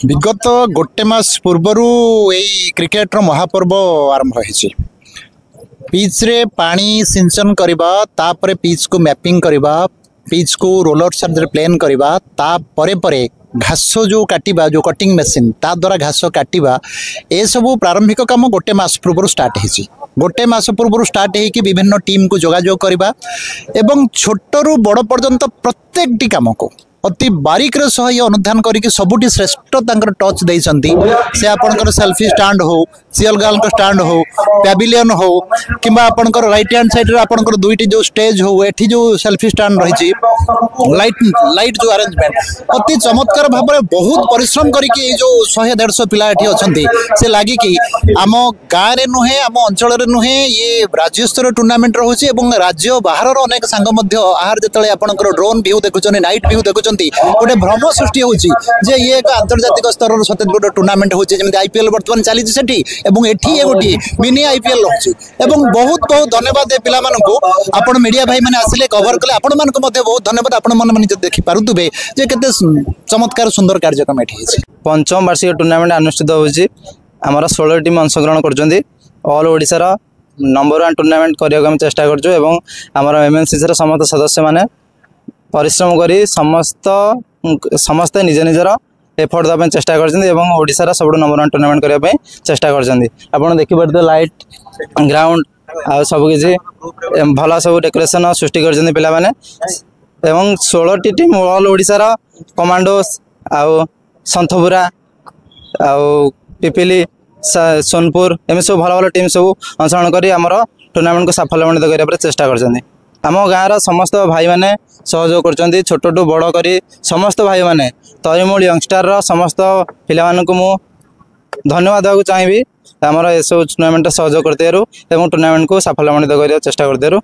विगत गोटे मास पूर्वर क्रिकेट महापर्व आरंभ हो पिच रे पानी सिंचन करवा तापर पिच को मैपिंग करवा पिच को रोलर साथ प्लेन करवा तापर परे घास जो काटिबा जो कटिंग मशीन ता द्वारा घास काटिबा ए सब प्रारंभिक काम गोटे मास पूर्व स्टार्ट होती गोटे मास पूर्व स्टार्ट होगी विभिन्न टीम को जोगाजोग करवा एवं छोटू बड़ पर्यंत प्रत्येक टी काम को अति बारीक सह ये अनुधान करके सबुठी श्रेष्ठ टच देइछंती से आपनकर सेल्फी स्टैंड हो सियल गर्ल का स्टैंड हो पैविलियन हो किंबा आपनकर राइट हैंड साइड रे आपनकर दुईटी जो स्टेज हो एठी जो सेल्फी स्टैंड रही लाइट जो अरेंजमेंट अति चमत्कार भाव में बहुत परिश्रम करके जो 100-150 पिला एठी अछंती से लागी कि आम गाँव रे नुहे आम अंचल रे नुहे ये राज्य स्तर टूर्नामेंट रहउछि एवं राज्य बाहर अनेक सांग मध्य आहार जतले आपनकर ड्रोन व्यू देखुछन नाइट व्यू देखुछन गोटे भ्रम सृष्टि होची जे ये एक आंतर्जातिक स्तर छत्तीसगढ़ टूर्नामेंट होची जेमि आईपीएल वर्तमान चली सेठी एवं एठी ए गोटी मिनी आईपीएल होची एवं बहुत बहुत धन्यवाद ए पिला मानकू आपण मीडिया भाई माने आसिले कवर कले आपण मानकू मध्ये बहुत धन्यवाद आपण मन माने देखि पारुतबे जे केते चमत्कार सुंदर कार्यक्रम एठी होची पंचम वार्षिक टूर्नामेंट अनुष्ठित होची हमर 16 टीम अंशग्रहण करजंदी ऑल ओडिसा रा नंबर 1 टूर्नामेंट करिया हम चेष्टा करजो एवं हमर एमएनसी रा समस्त सदस्य माने परिश्रम करी समस्ते निज निजर एफर्ट देवाई चेष्टा कर सब नंबर 1 टूर्नामेंट करने चेष्टा कर देखिए लाइट ग्राउंड आ सबकि भल सब डेकोरेशन सृष्टि कर पाने एवं 16 टी टीम ऑल ओडिशार कमांडोस आउ संथपुरा आउ पिपिली सोनपुर एम सब भल भल टीम सब अंशग्रहण कर टूर्नामेंट को साफल्यमंडित करने चेष्टा कर आम गाँव समस्त भाई मैंने सहयोग कर छोटू बड़ करी समस्त भाई मैंने तरिमूल यंगस्टार समस्त पिला मु धन्यवाद देवाक चाहिए आमर ये सब टूर्नामेंट सहयोग करते टूर्नामेंट को साफल्यमंडित कर चेष्टा करते।